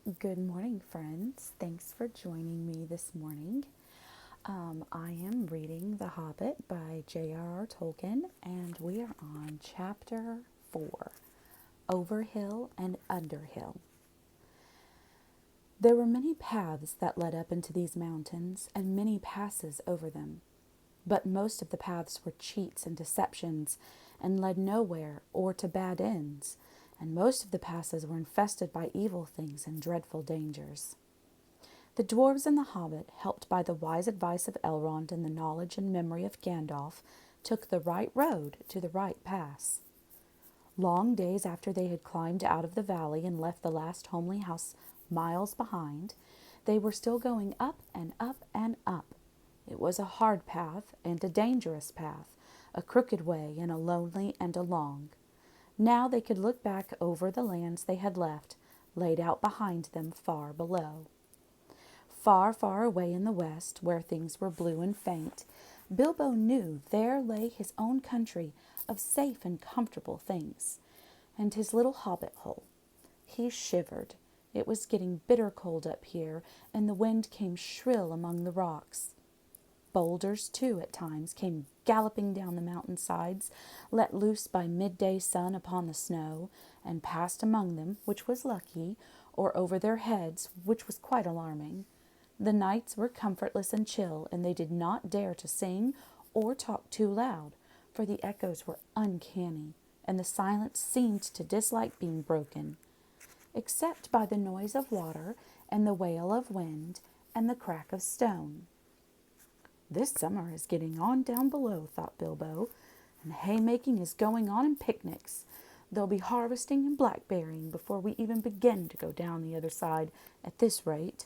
Good morning, friends. Thanks for joining me this morning. I am reading The Hobbit by J.R.R. Tolkien, and we are on chapter 4, Overhill and Underhill. There were many paths that led up into these mountains, and many passes over them. But most of the paths were cheats and deceptions, and led nowhere or to bad ends, and most of the passes were infested by evil things and dreadful dangers. The dwarves and the hobbit, helped by the wise advice of Elrond and the knowledge and memory of Gandalf, took the right road to the right pass. Long days after they had climbed out of the valley and left the last homely house miles behind, they were still going up and up and up. It was a hard path and a dangerous path, a crooked way and a lonely and a long. Now they could look back over the lands they had left, laid out behind them far below. Far, far away in the west, where things were blue and faint, Bilbo knew there lay his own country of safe and comfortable things, and his little hobbit hole. He shivered. It was getting bitter cold up here, and the wind came shrill among the rocks. Boulders, too, at times came galloping down the mountain sides, let loose by midday sun upon the snow, and passed among them, which was lucky, or over their heads, which was quite alarming. The nights were comfortless and chill, and they did not dare to sing or talk too loud, for the echoes were uncanny, and the silence seemed to dislike being broken, except by the noise of water and the wail of wind and the crack of stone. This summer is getting on down below, thought Bilbo, and haymaking is going on and picnics. They'll be harvesting and blackberrying before we even begin to go down the other side at this rate.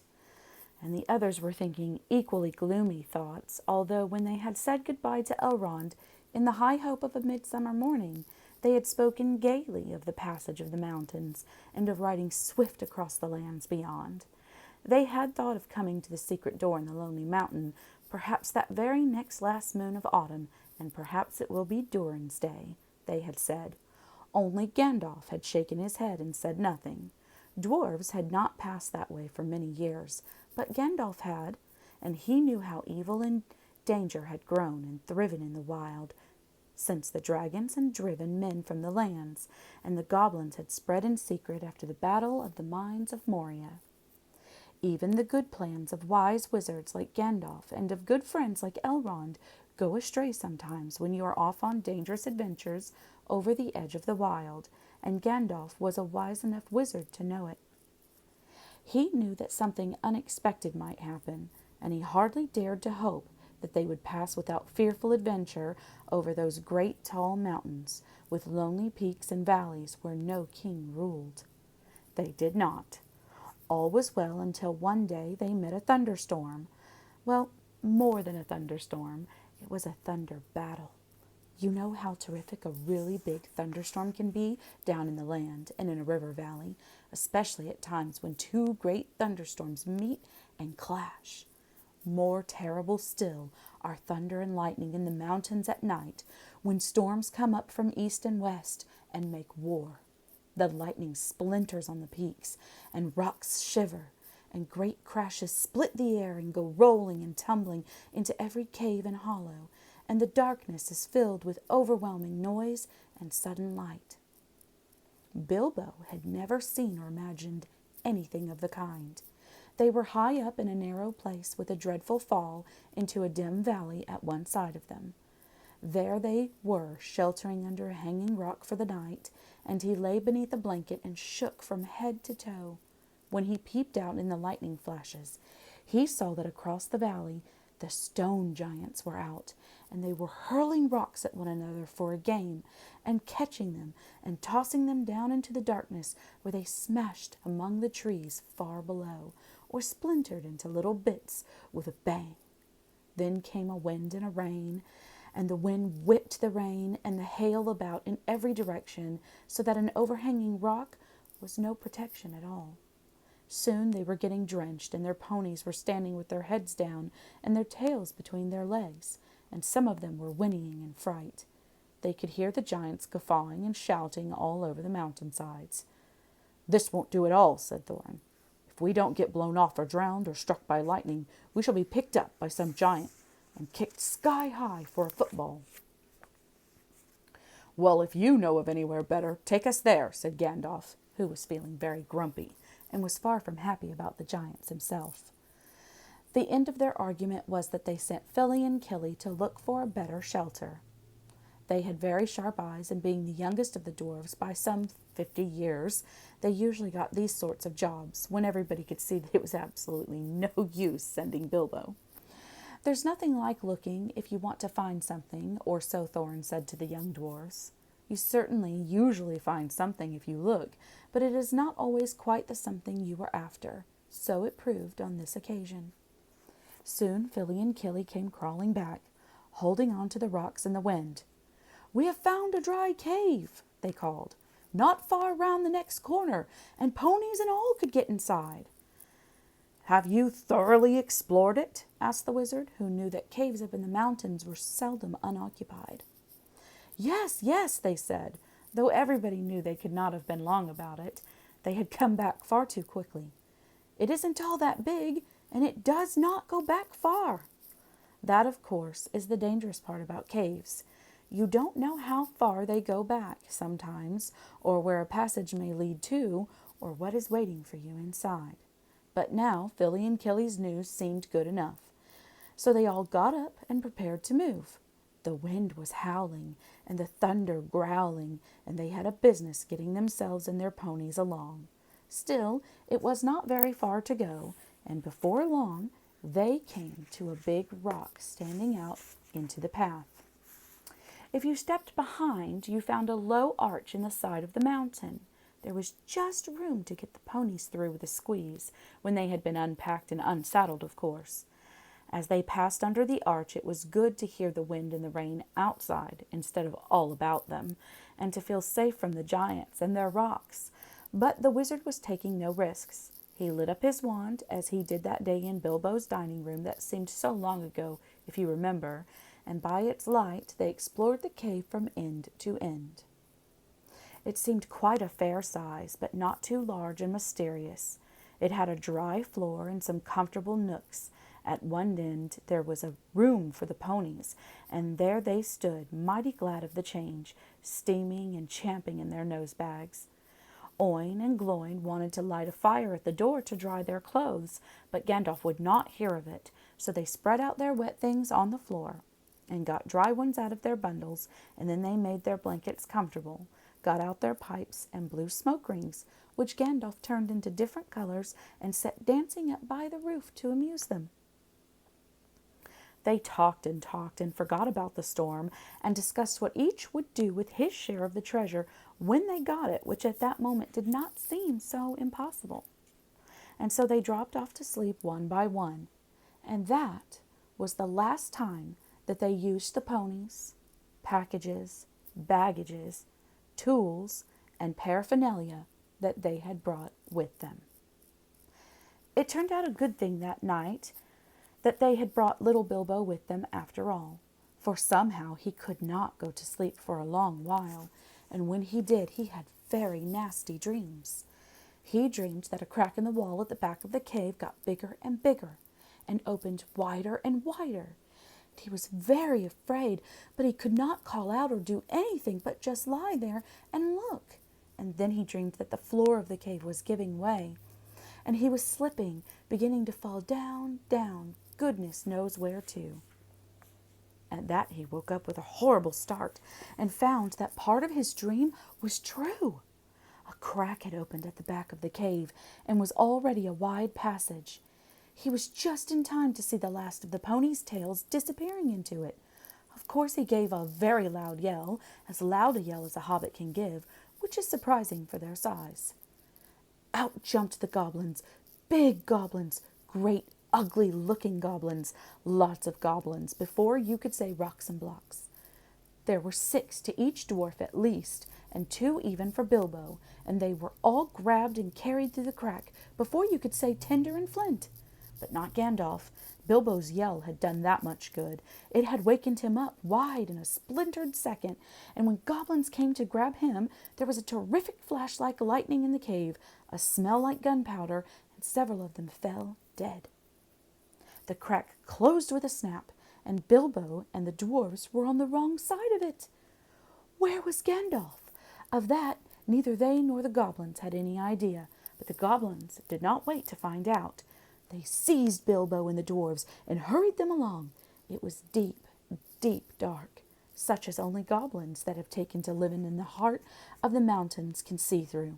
And the others were thinking equally gloomy thoughts, although when they had said goodbye to Elrond in the high hope of a midsummer morning, they had spoken gaily of the passage of the mountains and of riding swift across the lands beyond. They had thought of coming to the secret door in the lonely mountain, perhaps that very next last moon of autumn, and perhaps it will be Durin's day, they had said. Only Gandalf had shaken his head and said nothing. Dwarves had not passed that way for many years, but Gandalf had, and he knew how evil and danger had grown and thriven in the wild, since the dragons had driven men from the lands, and the goblins had spread in secret after the battle of the mines of Moria. Even the good plans of wise wizards like Gandalf and of good friends like Elrond go astray sometimes when you are off on dangerous adventures over the edge of the wild, and Gandalf was a wise enough wizard to know it. He knew that something unexpected might happen, and he hardly dared to hope that they would pass without fearful adventure over those great tall mountains, with lonely peaks and valleys where no king ruled. They did not. All was well until one day they met a thunderstorm. Well, more than a thunderstorm. It was a thunder battle. You know how terrific a really big thunderstorm can be down in the land and in a river valley, especially at times when two great thunderstorms meet and clash. More terrible still are thunder and lightning in the mountains at night, when storms come up from east and west and make war. The lightning splinters on the peaks, and rocks shiver, and great crashes split the air and go rolling and tumbling into every cave and hollow, and the darkness is filled with overwhelming noise and sudden light. Bilbo had never seen or imagined anything of the kind. They were high up in a narrow place with a dreadful fall into a dim valley at one side of them. There they were, sheltering under a hanging rock for the night, and he lay beneath a blanket and shook from head to toe. When he peeped out in the lightning flashes, he saw that across the valley the stone giants were out, and they were hurling rocks at one another for a game, and catching them and tossing them down into the darkness, where they smashed among the trees far below, or splintered into little bits with a bang. Then came a wind and a rain, and the wind whipped the rain and the hail about in every direction, so that an overhanging rock was no protection at all. Soon they were getting drenched, and their ponies were standing with their heads down and their tails between their legs, and some of them were whinnying in fright. They could hear the giants guffawing and shouting all over the mountainsides. "This won't do at all," said Thorin. If we don't get blown off or drowned or struck by lightning, we shall be picked up by some giant and kicked sky high for a football." "Well, if you know of anywhere better, take us there," said Gandalf, who was feeling very grumpy and was far from happy about the giants himself. The end of their argument was that they sent Philly and Killy to look for a better shelter. They had very sharp eyes, and being the youngest of the dwarves by some 50 years, they usually got these sorts of jobs when everybody could see that it was absolutely no use sending Bilbo. "There's nothing like looking if you want to find something," or so Thorin said to the young dwarves. "You certainly usually find something if you look, but it is not always quite the something you were after." So it proved on this occasion. Soon Philly and Killy came crawling back, holding on to the rocks in the wind. "We have found a dry cave," they called, "not far round the next corner, and ponies and all could get inside." "Have you thoroughly explored it?" asked the wizard, who knew that caves up in the mountains were seldom unoccupied. "Yes, yes," they said, though everybody knew they could not have been long about it. They had come back far too quickly. "It isn't all that big, and it does not go back far." That, of course, is the dangerous part about caves. You don't know how far they go back sometimes, or where a passage may lead to, or what is waiting for you inside. But now Philly and Killy's news seemed good enough. So they all got up and prepared to move. The wind was howling and the thunder growling, and they had a business getting themselves and their ponies along. Still, it was not very far to go, and before long they came to a big rock standing out into the path. If you stepped behind, you found a low arch in the side of the mountain. There was just room to get the ponies through with a squeeze, when they had been unpacked and unsaddled, of course. As they passed under the arch, it was good to hear the wind and the rain outside instead of all about them, and to feel safe from the giants and their rocks. But the wizard was taking no risks. He lit up his wand, as he did that day in Bilbo's dining room that seemed so long ago, if you remember, and by its light they explored the cave from end to end. It seemed quite a fair size, but not too large and mysterious. It had a dry floor and some comfortable nooks. At one end there was a room for the ponies, and there they stood, mighty glad of the change, steaming and champing in their nose bags. Oin and Gloin wanted to light a fire at the door to dry their clothes, but Gandalf would not hear of it, so they spread out their wet things on the floor, and got dry ones out of their bundles, and then they made their blankets comfortable, got out their pipes and blew smoke rings, which Gandalf turned into different colors and set dancing up by the roof to amuse them. They talked and forgot about the storm, and discussed what each would do with his share of the treasure when they got it, which at that moment did not seem so impossible. And so they dropped off to sleep one by one, and that was the last time that they used the ponies, packages, baggages, tools, and paraphernalia that they had brought with them. It turned out a good thing that night that they had brought little Bilbo with them after all, for somehow he could not go to sleep for a long while, and when he did, he had very nasty dreams. He dreamed that a crack in the wall at the back of the cave got bigger and bigger, and opened wider and wider. He was very afraid, but he could not call out or do anything but just lie there and look. And then he dreamed that the floor of the cave was giving way, and he was slipping, beginning to fall down, down, goodness knows where to. At that he woke up with a horrible start, and found that part of his dream was true. A crack had opened at the back of the cave, and was already a wide passage. He was just in time to see the last of the ponies' tails disappearing into it. Of course he gave a very loud a yell as a hobbit can give, which is surprising for their size. Out jumped the goblins, big goblins, great ugly-looking goblins, lots of goblins, before you could say rocks and blocks. There were 6 to each dwarf at least, and 2 even for Bilbo, and they were all grabbed and carried through the crack before you could say tinder and flint. But not Gandalf. Bilbo's yell had done that much good. It had wakened him up wide in a splintered second, and when goblins came to grab him, there was a terrific flash like lightning in the cave, a smell like gunpowder, and several of them fell dead. The crack closed with a snap, and Bilbo and the dwarfs were on the wrong side of it. Where was Gandalf? Of that, neither they nor the goblins had any idea, but the goblins did not wait to find out. They seized Bilbo and the dwarfs and hurried them along. It was deep, deep dark, such as only goblins that have taken to living in the heart of the mountains can see through.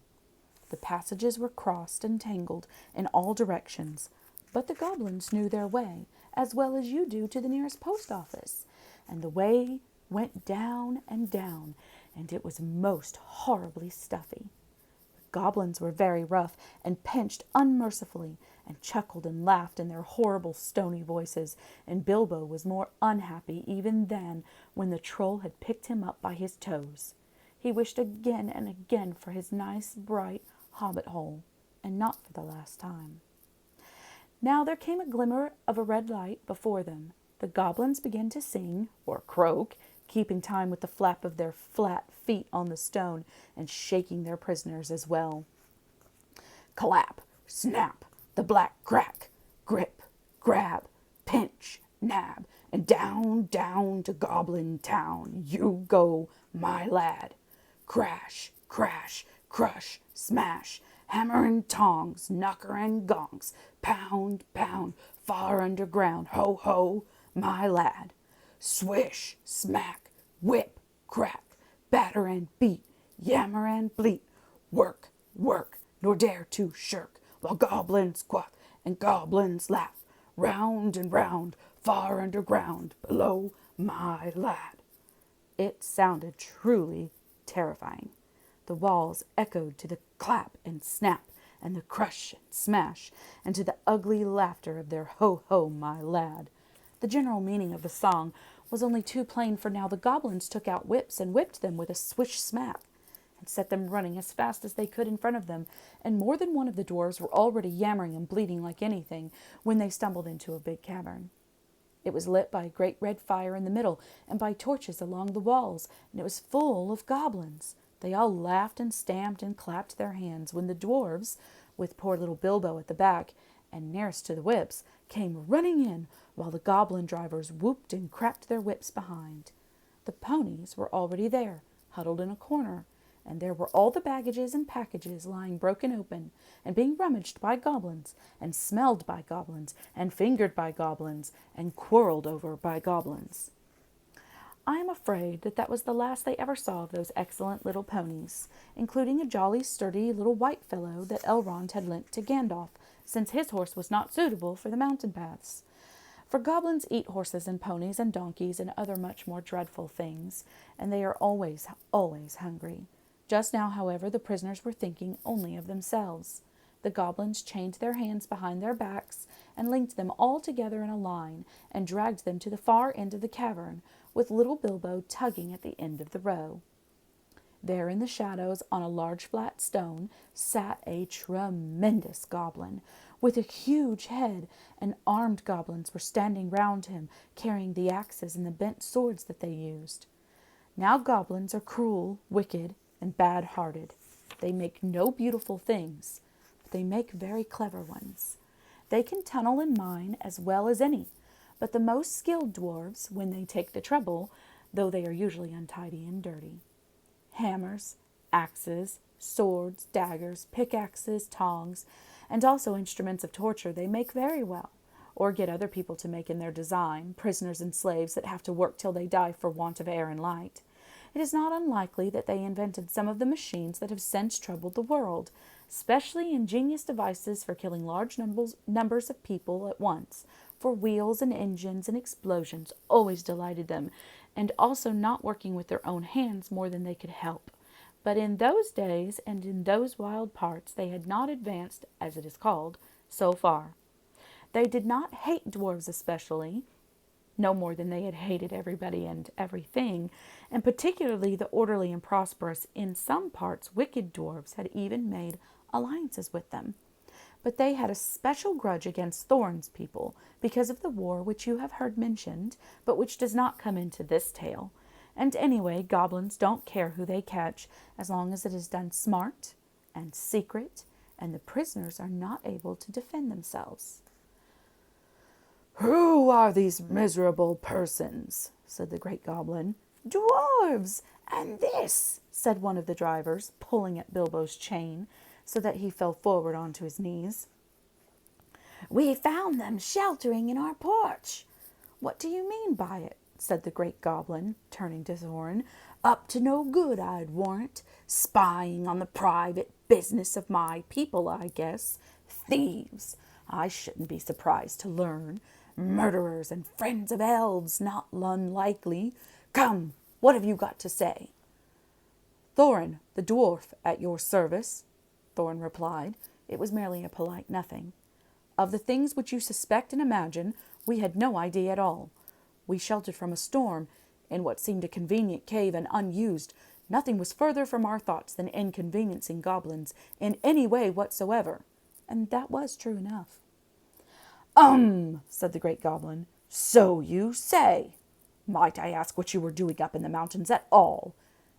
The passages were crossed and tangled in all directions, but the goblins knew their way as well as you do to the nearest post office, and the way went down and down, and it was most horribly stuffy. The goblins were very rough and pinched unmercifully and chuckled and laughed in their horrible stony voices, and Bilbo was more unhappy even than when the troll had picked him up by his toes. He wished again and again for his nice, bright hobbit hole, and not for the last time. Now there came a glimmer of a red light before them. The goblins began to sing, or croak, keeping time with the flap of their flat feet on the stone and shaking their prisoners as well. Clap, snap, the black crack, grip, grab, pinch, nab, and down, down to Goblin Town you go, my lad. Crash, crash, crush, smash, hammer and tongs, knocker and gongs, pound, pound, far underground, ho, ho, my lad. Swish, smack, whip, crack, batter and beat, yammer and bleat, work, work, nor dare to shirk, while goblins quack and goblins laugh, round and round, far underground, below, my lad. It sounded truly terrifying. The walls echoed to the clap and snap and the crush and smash, and to the ugly laughter of their ho-ho, my lad. The general meaning of the song was only too plain, for now the goblins took out whips and whipped them with a swish-smack, and set them running as fast as they could in front of them, and more than one of the dwarves were already yammering and bleating like anything when they stumbled into a big cavern. It was lit by a great red fire in the middle, and by torches along the walls, and it was full of goblins. They all laughed and stamped and clapped their hands when the dwarves, with poor little Bilbo at the back and nearest to the whips, came running in, while the goblin drivers whooped and cracked their whips behind. The ponies were already there, huddled in a corner, and there were all the baggages and packages lying broken open, and being rummaged by goblins, and smelled by goblins, and fingered by goblins, and quarrelled over by goblins. I am afraid that was the last they ever saw of those excellent little ponies, including a jolly, sturdy little white fellow that Elrond had lent to Gandalf, since his horse was not suitable for the mountain paths. For goblins eat horses and ponies and donkeys and other much more dreadful things, and they are always, always hungry. Just now, however, the prisoners were thinking only of themselves. The goblins chained their hands behind their backs and linked them all together in a line and dragged them to the far end of the cavern, with little Bilbo tugging at the end of the row. There in the shadows, on a large flat stone, sat a tremendous goblin, with a huge head, and armed goblins were standing round him, carrying the axes and the bent swords that they used. Now goblins are cruel, wicked, and bad-hearted. They make no beautiful things, but they make very clever ones. They can tunnel and mine as well as any, but the most skilled dwarves, when they take the trouble, though they are usually untidy and dirty. Hammers, axes, swords, daggers, pickaxes, tongs, and also instruments of torture they make very well, or get other people to make in their design, prisoners and slaves that have to work till they die for want of air and light. It is not unlikely that they invented some of the machines that have since troubled the world, specially ingenious devices for killing large numbers of people at once, for wheels and engines and explosions always delighted them, and also not working with their own hands more than they could help. But in those days and in those wild parts they had not advanced, as it is called, so far. They did not hate dwarves especially, no more than they had hated everybody and everything, and particularly the orderly and prosperous, in some parts wicked dwarves had even made alliances with them. But they had a special grudge against Thorin's people because of the war which you have heard mentioned, but which does not come into this tale. And anyway, goblins don't care who they catch, as long as it is done smart and secret and the prisoners are not able to defend themselves. "Who are these miserable persons?" said the great goblin. "Dwarves, and this," said one of the drivers, pulling at Bilbo's chain so that he fell forward onto his knees. "We found them sheltering in our porch." "What do you mean by it?" said the great goblin, turning to Thorin. "Up to no good, I'd warrant. Spying on the private business of my people, I guess. Thieves, I shouldn't be surprised to learn. Murderers and friends of elves, not unlikely. Come, what have you got to say?" "Thorin, the dwarf, at your service," Thorin replied. It was merely a polite nothing. "Of the things which you suspect and imagine, we had no idea at all. We sheltered from a storm in what seemed a convenient cave and unused. Nothing was further from our thoughts than inconveniencing goblins in any way whatsoever." And that was true enough. Said the great goblin. "So you say. Might I ask what you were doing up in the mountains at all?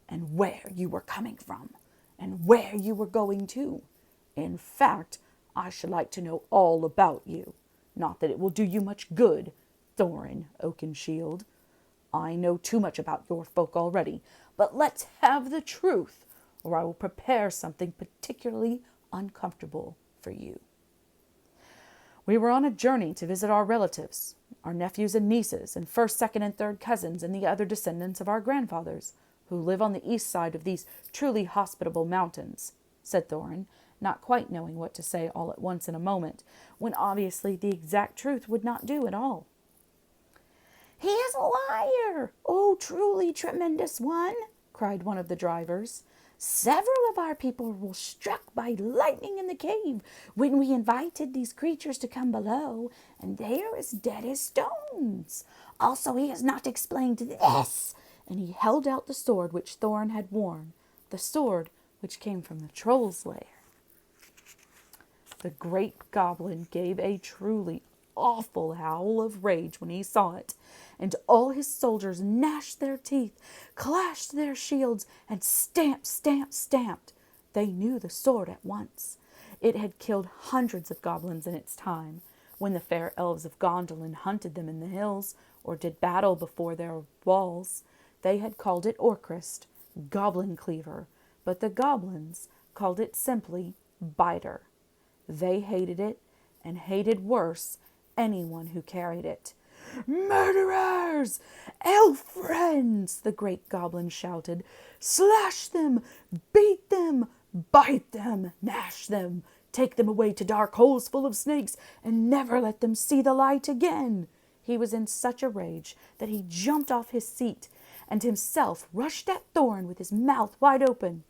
And where you were coming from? And where you were going to? In fact, I should like to know all about you. Not that it will do you much good, Thorin Oakenshield. I know too much about your folk already, but let's have the truth, or I will prepare something particularly uncomfortable for you." "We were on a journey to visit our relatives, our nephews and nieces, and first, second, and third cousins, and the other descendants of our grandfathers, who live on the east side of these truly hospitable mountains," said Thorin, not quite knowing what to say all at once in a moment, when obviously the exact truth would not do at all. "He is a liar! Oh, truly tremendous one!" cried one of the drivers. "Several of our people were struck by lightning in the cave when we invited these creatures to come below, and they are as dead as stones. Also, he has not explained this," and he held out the sword which Thorin had worn, the sword which came from the troll's lair. The great goblin gave a truly awful howl of rage when he saw it, and all his soldiers gnashed their teeth, clashed their shields, and stamped, stamped, stamped. They knew the sword at once. It had killed hundreds of goblins in its time, when the fair elves of Gondolin hunted them in the hills, or did battle before their walls. They had called it Orcrist, goblin cleaver, but the goblins called it simply biter. They hated it, and hated worse anyone who carried it. "Murderers! Elf friends!" the great goblin shouted. "Slash them! Beat them! Bite them! Gnash them! Take them away to dark holes full of snakes, and never let them see the light again!" He was in such a rage that he jumped off his seat and himself rushed at Thorin with his mouth wide open.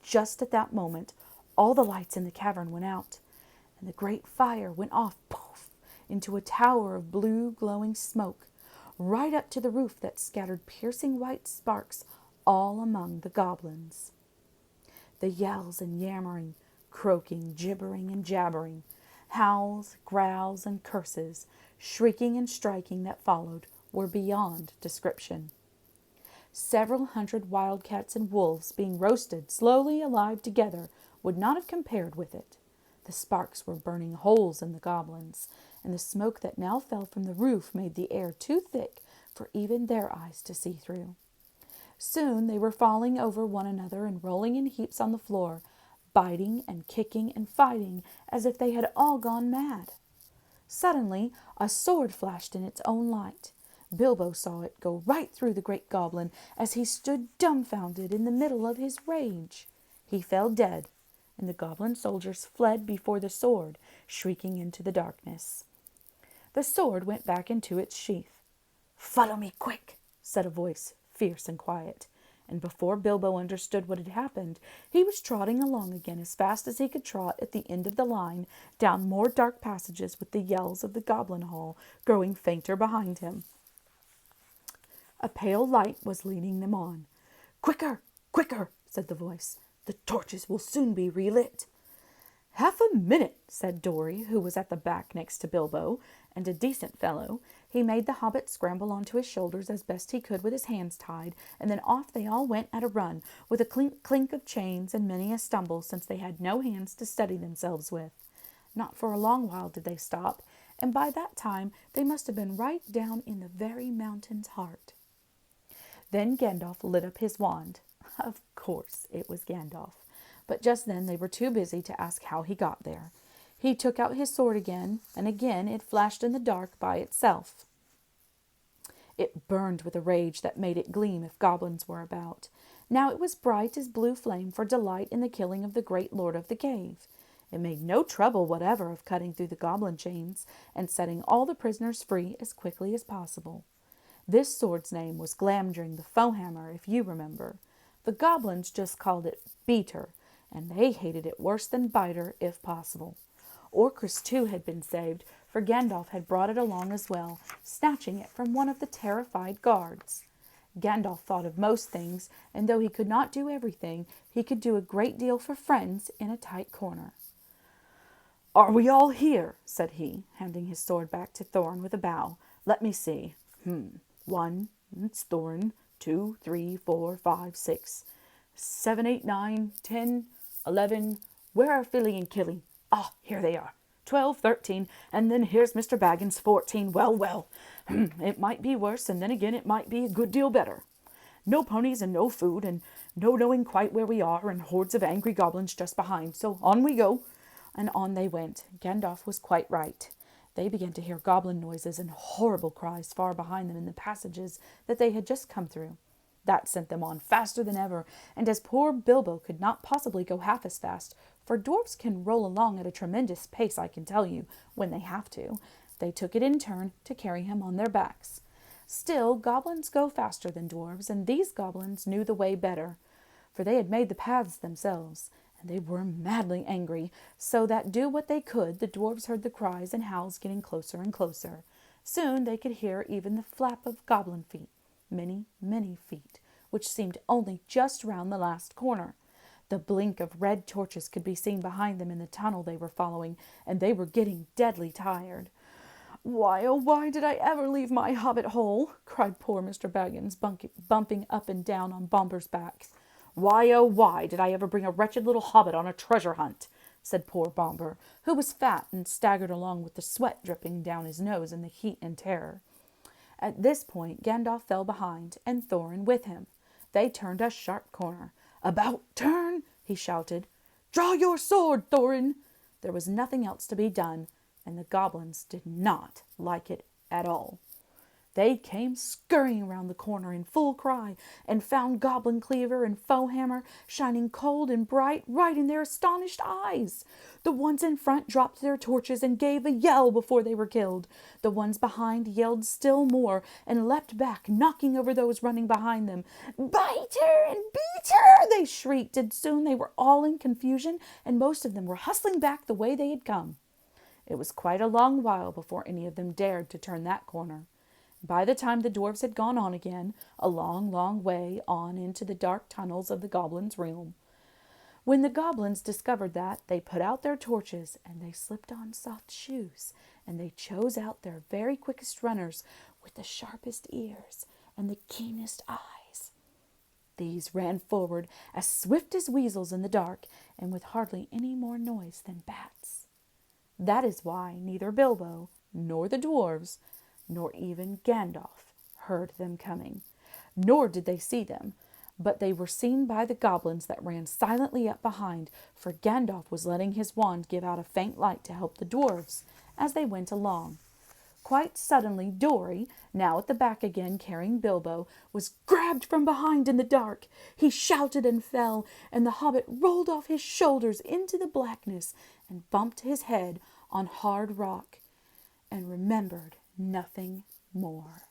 Just at that moment, all the lights in the cavern went out, and the great fire went off, poof, into a tower of blue glowing smoke, right up to the roof that scattered piercing white sparks all among the goblins. The yells and yammering, croaking, gibbering and jabbering, howls, growls and curses, shrieking and striking that followed were beyond description. Several hundred wildcats and wolves being roasted slowly alive together would not have compared with it. The sparks were burning holes in the goblins, and the smoke that now fell from the roof made the air too thick for even their eyes to see through. Soon they were falling over one another and rolling in heaps on the floor, biting and kicking and fighting as if they had all gone mad. Suddenly a sword flashed in its own light. Bilbo saw it go right through the great goblin as he stood dumbfounded in the middle of his rage. He fell dead, and the goblin soldiers fled before the sword, shrieking into the darkness. The sword went back into its sheath. "Follow me quick," said a voice, fierce and quiet, and before Bilbo understood what had happened, he was trotting along again as fast as he could trot at the end of the line, down more dark passages with the yells of the goblin hall growing fainter behind him. A pale light was leading them on. "Quicker, quicker," said the voice. "The torches will soon be relit." "Half a minute," said Dorry, who was at the back next to Bilbo, and a decent fellow. He made the hobbit scramble onto his shoulders as best he could with his hands tied, and then off they all went at a run, with a clink of chains and many a stumble, since they had no hands to steady themselves with. Not for a long while did they stop, and by that time they must have been right down in the very mountain's heart. Then Gandalf lit up his wand. Of course it was Gandalf, but just then they were too busy to ask how he got there. He took out his sword again, and again it flashed in the dark by itself. It burned with a rage that made it gleam if goblins were about. Now it was bright as blue flame for delight in the killing of the great lord of the cave. It made no trouble whatever of cutting through the goblin chains and setting all the prisoners free as quickly as possible. This sword's name was Glamdring the Foehammer, if you remember. The goblins just called it Beater, and they hated it worse than Biter, if possible. Orcus, too, had been saved, for Gandalf had brought it along as well, snatching it from one of the terrified guards. Gandalf thought of most things, and though he could not do everything, he could do a great deal for friends in a tight corner. "Are we all here?" said he, handing his sword back to Thorin with a bow. "Let me see. 1, it's Thorin. 2, 3, 4, 5, 6, 7, 8, 9, 10, 11. Where are Philly and Killy? Ah, here they are. 12, 13, and then here's Mr. Baggins, 14. Well, it might be worse, and then again it might be a good deal better. No ponies and no food, and no knowing quite where we are, and hordes of angry goblins just behind. So on we go." And on they went. Gandalf was quite right. They began to hear goblin noises and horrible cries far behind them in the passages that they had just come through. That sent them on faster than ever, and as poor Bilbo could not possibly go half as fast, for dwarfs can roll along at a tremendous pace, I can tell you, when they have to, they took it in turn to carry him on their backs. Still, goblins go faster than dwarves, and these goblins knew the way better, for they had made the paths themselves, and they were madly angry, so that do what they could, the dwarves heard the cries and howls getting closer and closer. Soon they could hear even the flap of goblin feet, many, many feet, which seemed only just round the last corner. The blink of red torches could be seen behind them in the tunnel they were following, and they were getting deadly tired. "Why, oh why did I ever leave my hobbit hole?" cried poor Mr. Baggins, bumping up and down on Bomber's back. "Why, oh why did I ever bring a wretched little hobbit on a treasure hunt?" said poor Bomber, who was fat and staggered along with the sweat dripping down his nose in the heat and terror. At this point Gandalf fell behind, and Thorin with him. They turned a sharp corner. "About turn!" he shouted. "Draw your sword, Thorin!" There was nothing else to be done, and the goblins did not like it at all. They came scurrying round the corner in full cry, and found Goblin Cleaver and Foehammer shining cold and bright right in their astonished eyes. The ones in front dropped their torches and gave a yell before they were killed. The ones behind yelled still more and leapt back, knocking over those running behind them. "Biter and Beater!" they shrieked, and soon they were all in confusion, and most of them were hustling back the way they had come. It was quite a long while before any of them dared to turn that corner. By the time the dwarfs had gone on again, a long, long way on into the dark tunnels of the goblins' realm. When the goblins discovered that, they put out their torches, and they slipped on soft shoes, and they chose out their very quickest runners with the sharpest ears and the keenest eyes. These ran forward as swift as weasels in the dark, and with hardly any more noise than bats. That is why neither Bilbo, nor the dwarves, nor even Gandalf heard them coming, nor did they see them, but they were seen by the goblins that ran silently up behind, for Gandalf was letting his wand give out a faint light to help the dwarves as they went along. Quite suddenly Dorry, now at the back again carrying Bilbo, was grabbed from behind in the dark. He shouted and fell, and the hobbit rolled off his shoulders into the blackness and bumped his head on hard rock and remembered nothing more.